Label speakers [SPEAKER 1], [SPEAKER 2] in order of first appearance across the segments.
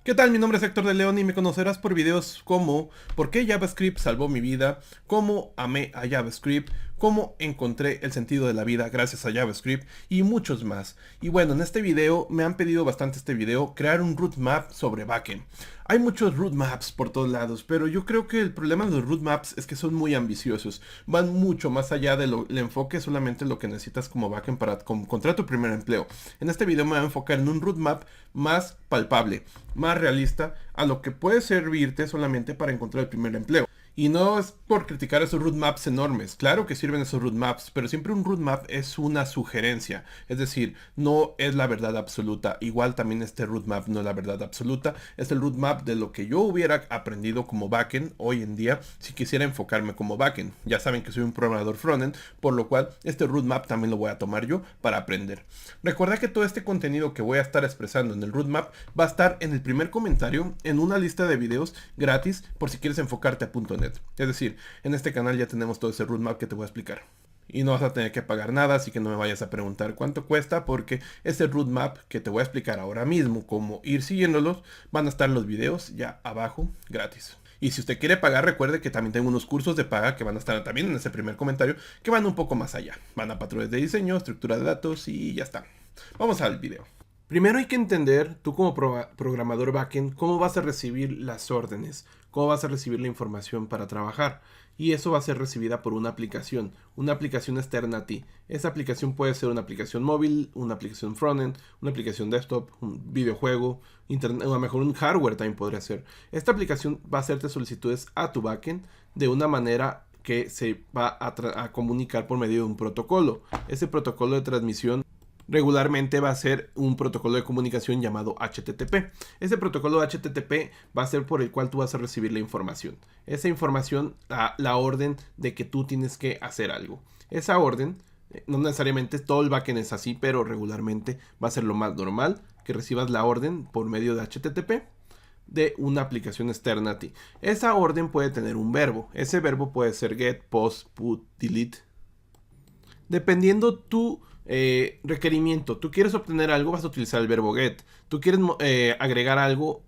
[SPEAKER 1] ¿Qué tal? Mi nombre es Héctor de León y me conocerás por videos como ¿por qué JavaScript salvó mi vida? ¿Cómo amé a JavaScript? ¿Cómo encontré el sentido de la vida gracias a JavaScript? Y muchos más. Y bueno, en este video me han pedido bastante crear un roadmap sobre backend. Hay muchos roadmaps por todos lados, pero yo creo que el problema de los roadmaps es que son muy ambiciosos. Van mucho más allá del enfoque solamente lo que necesitas como backend para encontrar tu primer empleo. En este video me voy a enfocar en un roadmap más palpable, más realista, a lo que puede servirte solamente para encontrar el primer empleo. Y no es por criticar esos roadmaps enormes, claro que sirven esos roadmaps, pero siempre un roadmap es una sugerencia, es decir, no es la verdad absoluta. Igual también este roadmap no es la verdad absoluta, es el roadmap de lo que yo hubiera aprendido como backend hoy en día si quisiera enfocarme como backend. Ya saben que soy un programador frontend, por lo cual este roadmap también lo voy a tomar yo para aprender. Recuerda que todo este contenido que voy a estar expresando en el roadmap va a estar en el primer comentario en una lista de videos gratis por si quieres enfocarte a .NET. Es decir, en este canal ya tenemos todo ese roadmap que te voy a explicar. Y no vas a tener que pagar nada, así que no me vayas a preguntar cuánto cuesta, porque ese roadmap que te voy a explicar ahora mismo, cómo ir siguiéndolos, van a estar los videos ya abajo gratis. Y si usted quiere pagar, recuerde que también tengo unos cursos de paga que van a estar también en ese primer comentario, que van un poco más allá. Van a patrones de diseño, estructura de datos y ya está. Vamos al video. Primero hay que entender, tú como programador backend, cómo vas a recibir las órdenes, cómo vas a recibir la información para trabajar. Y eso va a ser recibida por una aplicación externa a ti. Esa aplicación puede ser una aplicación móvil, una aplicación frontend, una aplicación desktop, un videojuego, internet, o a lo mejor un hardware también podría ser. Esta aplicación va a hacerte solicitudes a tu backend de una manera que se va a comunicar por medio de un protocolo. Ese protocolo de transmisión regularmente va a ser un protocolo de comunicación llamado HTTP. Ese protocolo de HTTP va a ser por el cual tú vas a recibir la información. Esa información da la orden de que tú tienes que hacer algo. Esa orden, no necesariamente todo el backend es así, pero regularmente va a ser lo más normal que recibas la orden por medio de HTTP de una aplicación externa a ti. Esa orden puede tener un verbo. Ese verbo puede ser get, post, put, delete. Dependiendo tu requerimiento, tú quieres obtener algo, vas a utilizar el verbo get. Tú quieres agregar algo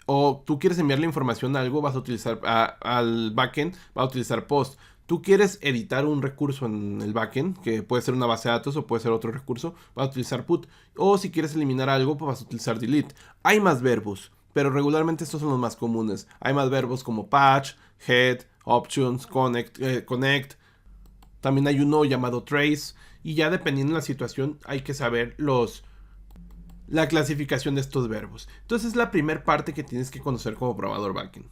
[SPEAKER 1] o tú quieres enviarle información a algo, vas a utilizar al backend, vas a utilizar post. Tú quieres editar un recurso en el backend, que puede ser una base de datos o puede ser otro recurso, vas a utilizar put. O si quieres eliminar algo, pues vas a utilizar delete. Hay más verbos, pero regularmente estos son los más comunes. Hay más verbos como patch, head, options, connect. También hay uno llamado trace. Y ya dependiendo de la situación hay que saber la clasificación de estos verbos. Entonces es la primera parte que tienes que conocer como programador backend.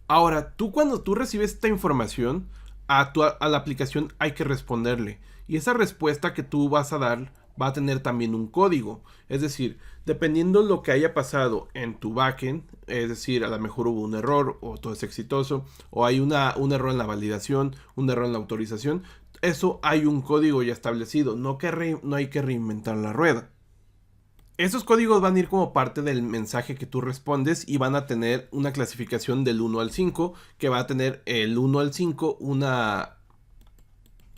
[SPEAKER 1] Ahora, cuando tú recibes esta información, a la aplicación hay que responderle. Y esa respuesta que tú vas a dar va a tener también un código. Es decir, dependiendo lo que haya pasado en tu backend, es decir, a lo mejor hubo un error o todo es exitoso, o hay un error en la validación, un error en la autorización, eso hay un código ya establecido, no hay que reinventar la rueda. Esos códigos van a ir como parte del mensaje que tú respondes y van a tener una clasificación del 1 al 5, que va a tener el 1 al 5 una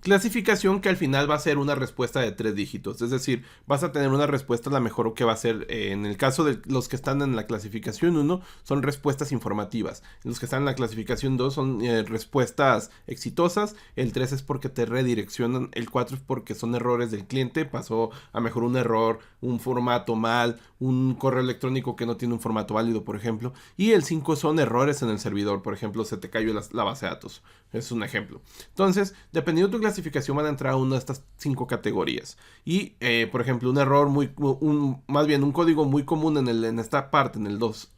[SPEAKER 1] clasificación que al final va a ser una respuesta de 3 dígitos. Es decir, vas a tener una respuesta, la mejor que va a ser, en el caso de los que están en la clasificación 1, son respuestas informativas. Los que están en la clasificación 2 son respuestas exitosas. El 3 es porque te redireccionan. El 4 es porque son errores del cliente. Pasó a mejor un error, un formato mal, un correo electrónico que no tiene un formato válido, por ejemplo. Y el 5 son errores en el servidor. Por ejemplo, se te cayó la base de datos. Es un ejemplo. Entonces, dependiendo de tu clasificación, van a entrar a una de estas 5 categorías. Y, por ejemplo, un error más bien un código muy común en esta parte, en el 2,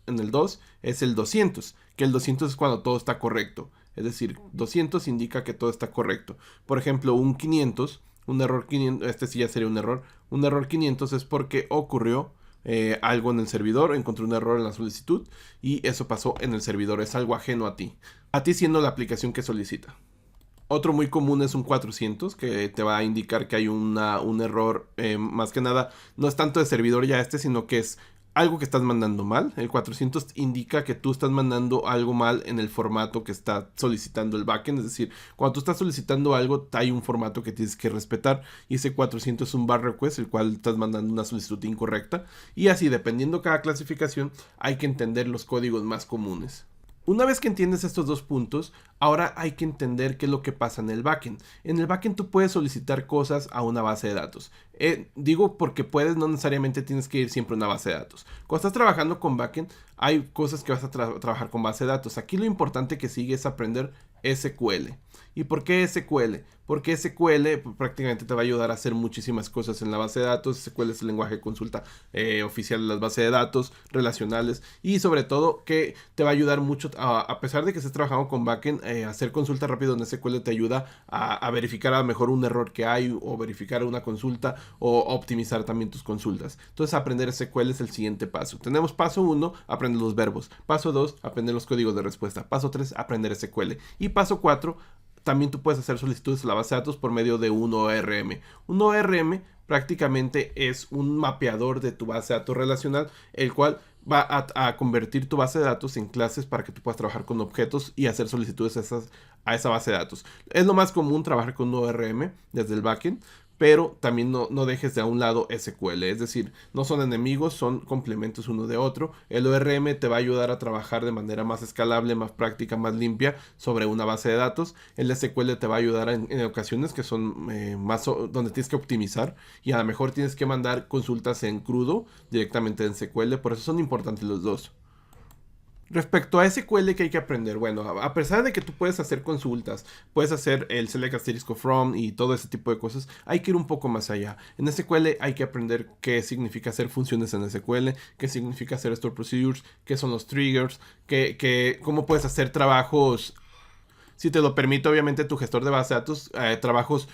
[SPEAKER 1] es el 200. Que el 200 es cuando todo está correcto. Es decir, 200 indica que todo está correcto. Por ejemplo, un 500, un error 500, este sí ya sería un error. Un error 500 es porque ocurrió algo en el servidor, encontré un error en la solicitud y eso pasó en el servidor, es algo ajeno a ti siendo la aplicación que solicita. Otro muy común es un 400 que te va a indicar que hay un error, más que nada, no es tanto de servidor ya sino que es algo que estás mandando mal. El 400 indica que tú estás mandando algo mal en el formato que está solicitando el backend. Es decir, cuando tú estás solicitando algo, hay un formato que tienes que respetar. Y ese 400 es un bar request, el cual estás mandando una solicitud incorrecta. Y así, dependiendo cada clasificación, hay que entender los códigos más comunes. Una vez que entiendes estos dos puntos, ahora hay que entender qué es lo que pasa en el backend. En el backend tú puedes solicitar cosas a una base de datos. Digo porque puedes, no necesariamente tienes que ir siempre a una base de datos. Cuando estás trabajando con backend, hay cosas que vas a trabajar con base de datos. Aquí lo importante que sigue es aprender SQL. ¿Y por qué SQL? Porque SQL pues, prácticamente te va a ayudar a hacer muchísimas cosas en la base de datos. SQL es el lenguaje de consulta oficial de las bases de datos, relacionales, y sobre todo que te va a ayudar mucho, a pesar de que estés trabajando con backend, hacer consulta rápido en SQL te ayuda a verificar a lo mejor un error que hay, o verificar una consulta, o optimizar también tus consultas. Entonces aprender SQL es el siguiente paso. Tenemos paso 1, aprender los verbos. Paso 2, aprender los códigos de respuesta. Paso 3, aprender SQL. Y paso 4, también tú puedes hacer solicitudes a la base de datos por medio de un ORM. Un ORM prácticamente es un mapeador de tu base de datos relacional, el cual va a convertir tu base de datos en clases para que tú puedas trabajar con objetos y hacer solicitudes a esa base de datos. Es lo más común trabajar con un ORM desde el backend, pero también no dejes de a un lado SQL, es decir, no son enemigos, son complementos uno de otro. El ORM te va a ayudar a trabajar de manera más escalable, más práctica, más limpia sobre una base de datos. El SQL te va a ayudar en ocasiones que son donde tienes que optimizar, y a lo mejor tienes que mandar consultas en crudo directamente en SQL, por eso son importantes los dos. Respecto a SQL, que hay que aprender, bueno, a pesar de que tú puedes hacer consultas, puedes hacer el select asterisco from y todo ese tipo de cosas, hay que ir un poco más allá. En SQL hay que aprender qué significa hacer funciones en SQL, qué significa hacer store procedures, qué son los triggers, cómo puedes hacer trabajos, si te lo permite obviamente tu gestor de base de datos, trabajos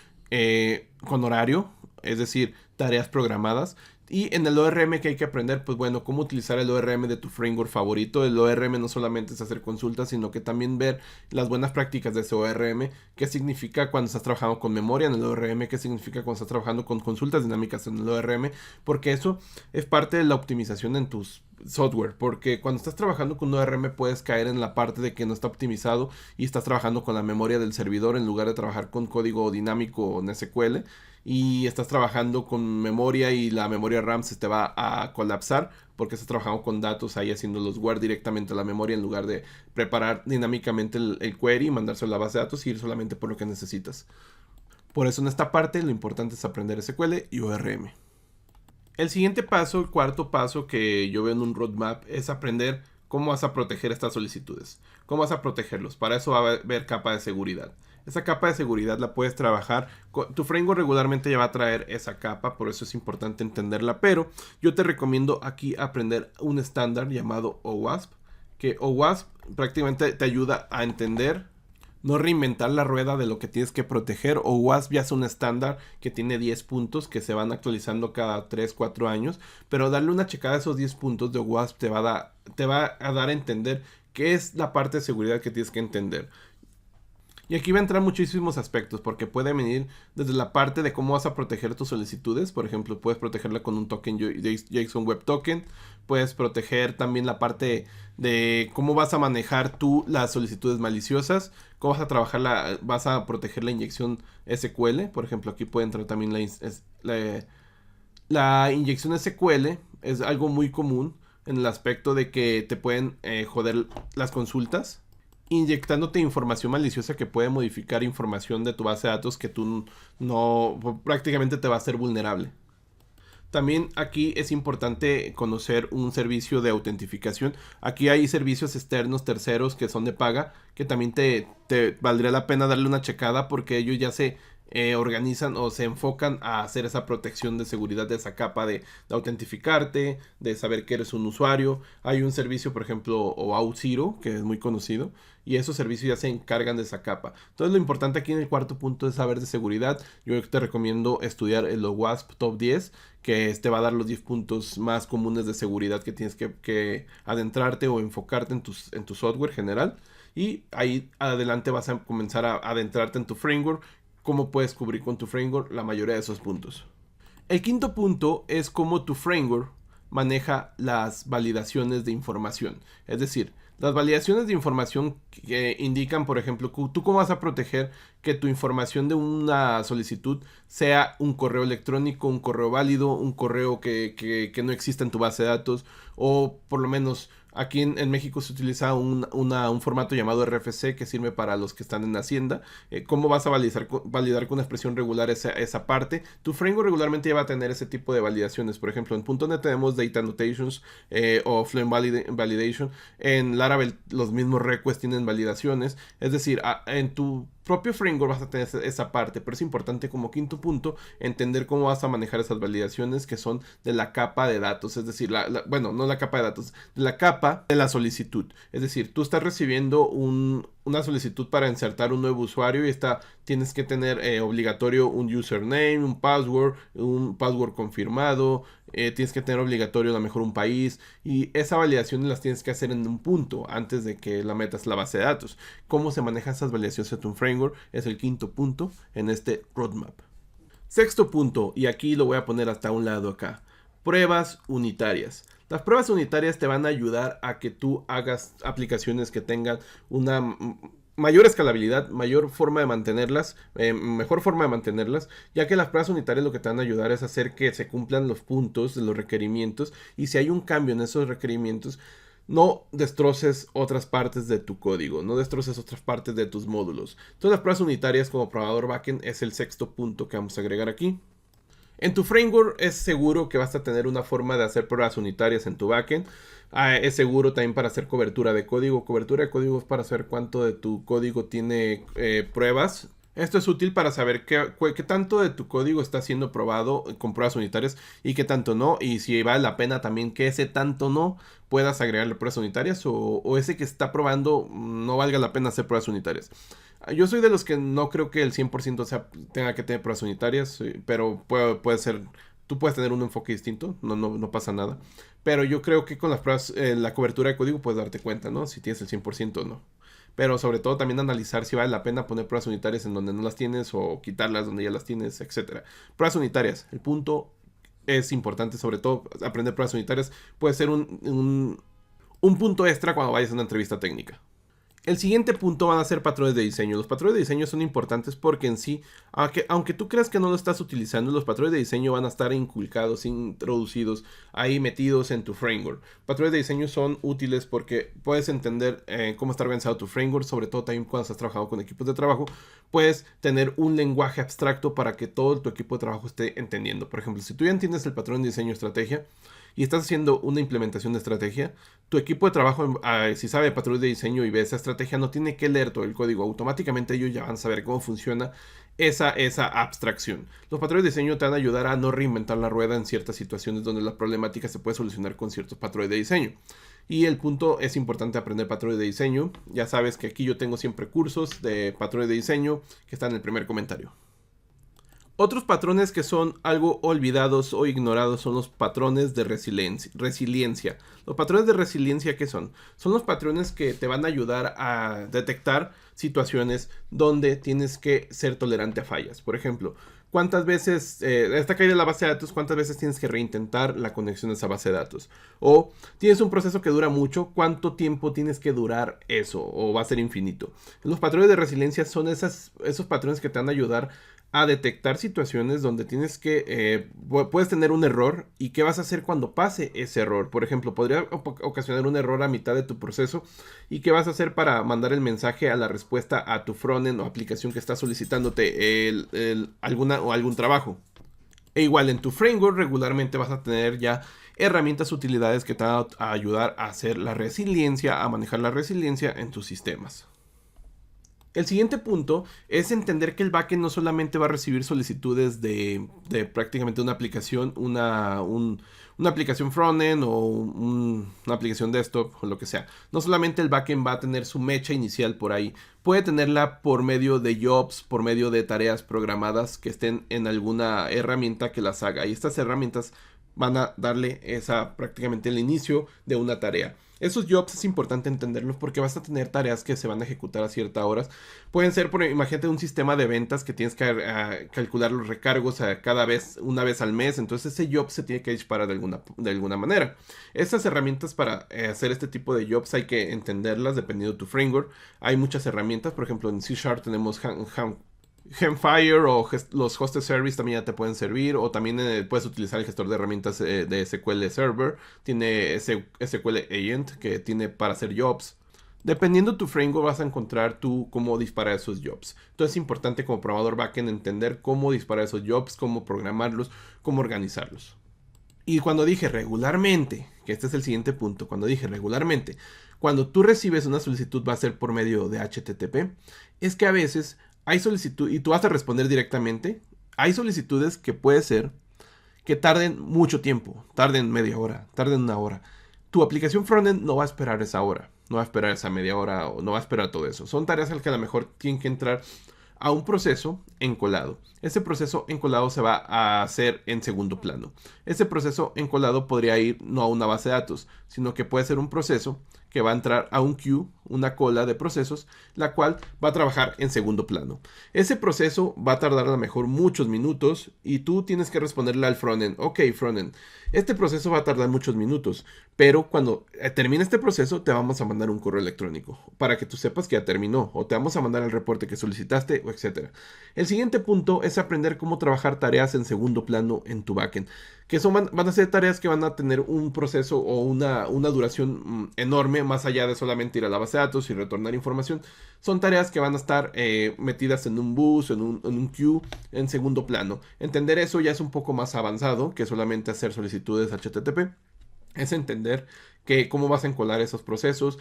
[SPEAKER 1] con horario, es decir, tareas programadas. Y en el ORM que hay que aprender, pues bueno, cómo utilizar el ORM de tu framework favorito. El ORM no solamente es hacer consultas, sino que también ver las buenas prácticas de ese ORM. Qué significa cuando estás trabajando con memoria en el ORM, qué significa cuando estás trabajando con consultas dinámicas en el ORM, porque eso es parte de la optimización en tus software, porque cuando estás trabajando con un ORM puedes caer en la parte de que no está optimizado y estás trabajando con la memoria del servidor en lugar de trabajar con código dinámico en SQL, y estás trabajando con memoria y la memoria RAM se te va a colapsar porque estás trabajando con datos ahí haciéndolos guard directamente a la memoria en lugar de preparar dinámicamente el query y mandárselo a la base de datos y ir solamente por lo que necesitas. Por eso en esta parte lo importante es aprender SQL y ORM. El siguiente paso, el cuarto paso que yo veo en un roadmap, es aprender cómo vas a proteger estas solicitudes. ¿Cómo vas a protegerlos? Para eso va a haber capa de seguridad. Esa capa de seguridad la puedes trabajar. Tu framework regularmente ya va a traer esa capa, por eso es importante entenderla. Pero yo te recomiendo aquí aprender un estándar llamado OWASP. Que OWASP prácticamente te ayuda a entender, no reinventar la rueda de lo que tienes que proteger. OWASP ya es un estándar que tiene 10 puntos que se van actualizando cada 3-4 años. Pero darle una checada a esos 10 puntos de OWASP te va a dar a entender qué es la parte de seguridad que tienes que entender. Y aquí va a entrar muchísimos aspectos, porque puede venir desde la parte de cómo vas a proteger tus solicitudes. Por ejemplo, puedes protegerla con un token JSON Web Token. Puedes proteger también la parte de cómo vas a manejar tú las solicitudes maliciosas. Cómo vas a trabajar vas a proteger la inyección SQL. Por ejemplo, aquí puede entrar también la inyección SQL. Es algo muy común en el aspecto de que te pueden joder las consultas, inyectándote información maliciosa que puede modificar información de tu base de datos que tú prácticamente te va a hacer vulnerable. También aquí es importante conocer un servicio de autentificación. Aquí hay servicios externos, terceros, que son de paga, que también te valdría la pena darle una checada, porque ellos ya se organizan o se enfocan a hacer esa protección de seguridad de esa capa de autentificarte, de saber que eres un usuario. Hay un servicio, por ejemplo, OAuth 0, que es muy conocido, y esos servicios ya se encargan de esa capa. Entonces lo importante aquí en el cuarto punto es saber de seguridad. Yo te recomiendo estudiar el OWASP Top 10, que te va a dar los 10 puntos más comunes de seguridad que tienes que adentrarte o enfocarte en tu software general. Y ahí adelante vas a comenzar a adentrarte en tu framework, cómo puedes cubrir con tu framework la mayoría de esos puntos. El quinto punto es cómo tu framework maneja las validaciones de información. Es decir, las validaciones de información que indican, por ejemplo, tú cómo vas a proteger que tu información de una solicitud sea un correo electrónico, un correo válido, un correo que no exista en tu base de datos, o por lo menos aquí en México se utiliza un formato llamado RFC que sirve para los que están en Hacienda. ¿Cómo vas a validar con una expresión regular esa parte? Tu framework regularmente ya va a tener ese tipo de validaciones. Por ejemplo, en .NET tenemos Data Annotations o Fluent Validation. En Laravel los mismos requests tienen validaciones. Es decir, en tu propio framework vas a tener esa parte, pero es importante como quinto punto entender cómo vas a manejar esas validaciones que son de la capa de datos, es decir, bueno, no la capa de datos, de la capa de la solicitud. Es decir, tú estás recibiendo una solicitud para insertar un nuevo usuario y tienes que tener obligatorio un username, un password confirmado, tienes que tener obligatorio a lo mejor un país, y esa validación las tienes que hacer en un punto antes de que la metas a la base de datos. ¿Cómo se manejan esas validaciones en tu framework? Es el quinto punto en este roadmap. Sexto punto, y aquí lo voy a poner hasta un lado acá: pruebas unitarias. Las pruebas unitarias te van a ayudar a que tú hagas aplicaciones que tengan una mayor escalabilidad, mayor forma de mantenerlas, mejor forma de mantenerlas, ya que las pruebas unitarias lo que te van a ayudar es hacer que se cumplan los puntos de los requerimientos, y si hay un cambio en esos requerimientos, no destroces otras partes de tu código, no destroces otras partes de tus módulos. Entonces las pruebas unitarias como probador backend es el sexto punto que vamos a agregar aquí. En tu framework es seguro que vas a tener una forma de hacer pruebas unitarias en tu backend. Es seguro también para hacer cobertura de código. Cobertura de código es para saber cuánto de tu código tiene pruebas. Esto es útil para saber qué tanto de tu código está siendo probado con pruebas unitarias y qué tanto no. Y si vale la pena también que ese tanto no puedas agregarle pruebas unitarias, o ese que está probando no valga la pena hacer pruebas unitarias. Yo soy de los que no creo que el 100% tenga que tener pruebas unitarias, pero puede ser. Tú puedes tener un enfoque distinto, no pasa nada. Pero yo creo que con las pruebas, la cobertura de código puedes darte cuenta, ¿no? Si tienes el 100% o no. Pero sobre todo también analizar si vale la pena poner pruebas unitarias en donde no las tienes o quitarlas donde ya las tienes, etc. Pruebas unitarias. El punto es importante, sobre todo aprender pruebas unitarias. Puede ser un punto extra cuando vayas a una entrevista técnica. El siguiente punto van a ser patrones de diseño. Los patrones de diseño son importantes porque en sí, aunque tú creas que no lo estás utilizando, los patrones de diseño van a estar inculcados, introducidos, ahí metidos en tu framework. Patrones de diseño son útiles porque puedes entender cómo está organizado tu framework, sobre todo también cuando estás trabajando con equipos de trabajo. Puedes tener un lenguaje abstracto para que todo tu equipo de trabajo esté entendiendo. Por ejemplo, si tú ya entiendes el patrón de diseño estrategia y estás haciendo una implementación de estrategia, tu equipo de trabajo, si sabe patrones de diseño y ve esa estrategia, no tiene que leer todo el código. Automáticamente ellos ya van a saber cómo funciona esa abstracción. Los patrones de diseño te van a ayudar a no reinventar la rueda en ciertas situaciones donde la problemática se puede solucionar con ciertos patrones de diseño. Y el punto es importante aprender patrones de diseño. Ya sabes que aquí yo tengo siempre cursos de patrones de diseño que están en el primer comentario. Otros patrones que son algo olvidados o ignorados son los patrones de resiliencia. Los patrones de resiliencia, ¿qué son? Son los patrones que te van a ayudar a detectar situaciones donde tienes que ser tolerante a fallas. Por ejemplo, ¿cuántas veces, esta caída de la base de datos, cuántas veces tienes que reintentar la conexión a esa base de datos? O tienes un proceso que dura mucho, ¿cuánto tiempo tienes que durar eso? ¿O va a ser infinito? Los patrones de resiliencia son esos patrones que te van a ayudar a detectar situaciones donde tienes que, puedes tener un error, y qué vas a hacer cuando pase ese error. Por ejemplo, podría ocasionar un error a mitad de tu proceso, y qué vas a hacer para mandar el mensaje a la respuesta a tu frontend o aplicación que está solicitándote algún trabajo. E igual en tu framework regularmente vas a tener ya herramientas, utilidades que te van a ayudar a hacer la resiliencia, a manejar la resiliencia en tus sistemas. El siguiente punto es entender que el backend no solamente va a recibir solicitudes de prácticamente una aplicación, una aplicación frontend o una aplicación desktop o lo que sea. No solamente el backend va a tener su mecha inicial por ahí, puede tenerla por medio de jobs, por medio de tareas programadas que estén en alguna herramienta que las haga. Y estas herramientas van a darle prácticamente el inicio de una tarea. Esos jobs es importante entenderlos porque vas a tener tareas que se van a ejecutar a ciertas horas. Pueden ser, imagínate un sistema de ventas que tienes que calcular los recargos una vez al mes. Entonces ese job se tiene que disparar de alguna manera. Estas herramientas para hacer este tipo de jobs hay que entenderlas dependiendo de tu framework. Hay muchas herramientas, por ejemplo en C# tenemos Hemfire o los Hosted Service también ya te pueden servir, o también puedes utilizar el gestor de herramientas de SQL Server. Tiene SQL Agent que tiene para hacer jobs. Dependiendo de tu framework vas a encontrar tú cómo disparar esos jobs. Entonces es importante como programador backend entender cómo disparar esos jobs, cómo programarlos, cómo organizarlos. Y cuando dije regularmente, que este es el siguiente punto, cuando dije regularmente, cuando tú recibes una solicitud va a ser por medio de HTTP, es que a veces hay solicitud y tú vas a responder directamente. Hay solicitudes que puede ser que tarden mucho tiempo, tarden media hora, tarden una hora. Tu aplicación frontend no va a esperar esa hora, no va a esperar esa media hora o no va a esperar todo eso. Son tareas en las que a lo mejor tienen que entrar a un proceso encolado. Ese proceso encolado se va a hacer en segundo plano. Ese proceso encolado podría ir no a una base de datos, sino que puede ser un proceso que va a entrar a un queue, una cola de procesos, la cual va a trabajar en segundo plano. Ese proceso va a tardar a lo mejor muchos minutos y tú tienes que responderle al frontend. Ok, frontend, este proceso va a tardar muchos minutos, pero cuando termine este proceso te vamos a mandar un correo electrónico para que tú sepas que ya terminó, o te vamos a mandar el reporte que solicitaste, o etc. El siguiente punto es aprender cómo trabajar tareas en segundo plano en tu backend, que van a ser tareas que van a tener un proceso o una duración enorme, más allá de solamente ir a la base de datos y retornar información. Son tareas que van a estar metidas en un bus, en un queue, en segundo plano. Entender eso ya es un poco más avanzado que solamente hacer solicitudes HTTP. Es entender cómo vas a encolar esos procesos,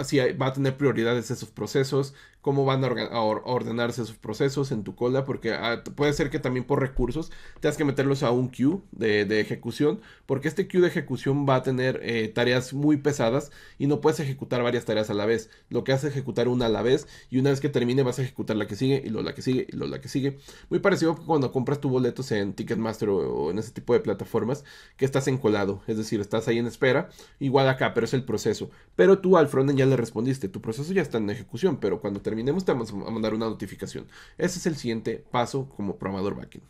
[SPEAKER 1] si va a tener prioridades esos procesos, cómo van a ordenarse esos procesos en tu cola, porque puede ser que también por recursos tengas que meterlos a un queue de ejecución, porque este queue de ejecución va a tener tareas muy pesadas y no puedes ejecutar varias tareas a la vez. Lo que hace es ejecutar una a la vez y una vez que termine vas a ejecutar la que sigue y luego la que sigue y luego la que sigue. Muy parecido a cuando compras tus boletos en Ticketmaster o en ese tipo de plataformas que estás encolado, es decir, estás ahí en espera. Igual acá, pero es el proceso. Pero tú al frontend ya le respondiste, tu proceso ya está en ejecución, pero cuando terminemos te vamos a mandar una notificación. Ese es el siguiente paso como programador backend.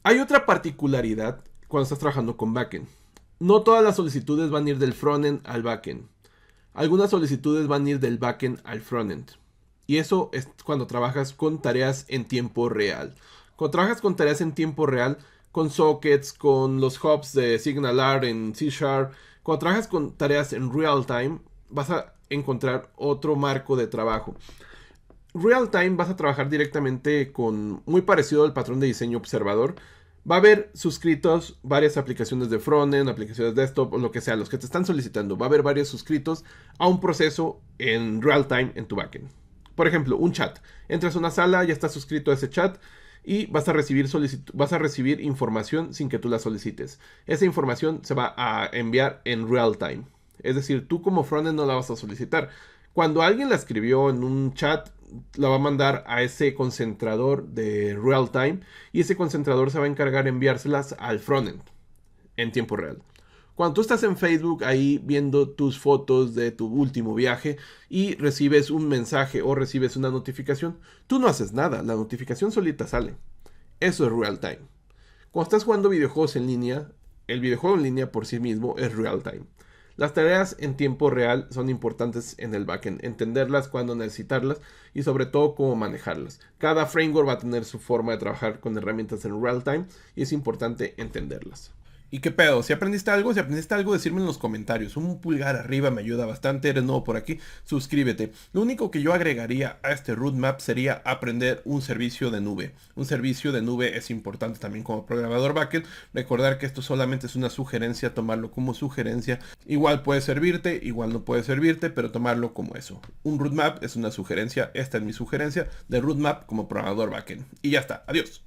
[SPEAKER 1] Hay otra particularidad cuando estás trabajando con backend. No todas las solicitudes van a ir del frontend al backend. Algunas solicitudes van a ir del backend al frontend. Y eso es cuando trabajas con tareas en tiempo real. Cuando trabajas con tareas en tiempo real, con sockets, con los hubs de SignalR en C#, cuando trabajas con tareas en real time, vas a encontrar otro marco de trabajo. Real time vas a trabajar directamente muy parecido al patrón de diseño observador. Va a haber suscritos varias aplicaciones de frontend, aplicaciones desktop o lo que sea, los que te están solicitando. Va a haber varios suscritos a un proceso en real time en tu backend. Por ejemplo, un chat. Entras a una sala, ya estás suscrito a ese chat y vas a recibir información sin que tú la solicites. Esa información se va a enviar en real time. Es decir, tú como frontend no la vas a solicitar. Cuando alguien la escribió en un chat, la va a mandar a ese concentrador de real time y ese concentrador se va a encargar de enviárselas al frontend en tiempo real. Cuando tú estás en Facebook ahí viendo tus fotos de tu último viaje y recibes un mensaje o recibes una notificación, tú no haces nada, la notificación solita sale. Eso es real time. Cuando estás jugando videojuegos en línea, el videojuego en línea por sí mismo es real time. Las tareas en tiempo real son importantes en el backend, entenderlas, cuándo necesitarlas y sobre todo cómo manejarlas. Cada framework va a tener su forma de trabajar con herramientas en real time y es importante entenderlas. ¿Y qué pedo? Si aprendiste algo, decirme en los comentarios. Un pulgar arriba me ayuda bastante. Eres nuevo por aquí, suscríbete. Lo único que yo agregaría a este roadmap sería aprender un servicio de nube. Un servicio de nube es importante también como programador backend. Recordar que esto solamente es una sugerencia, tomarlo como sugerencia. Igual puede servirte, igual no puede servirte, pero tomarlo como eso. Un roadmap es una sugerencia. Esta es mi sugerencia de roadmap como programador backend. Y ya está. Adiós.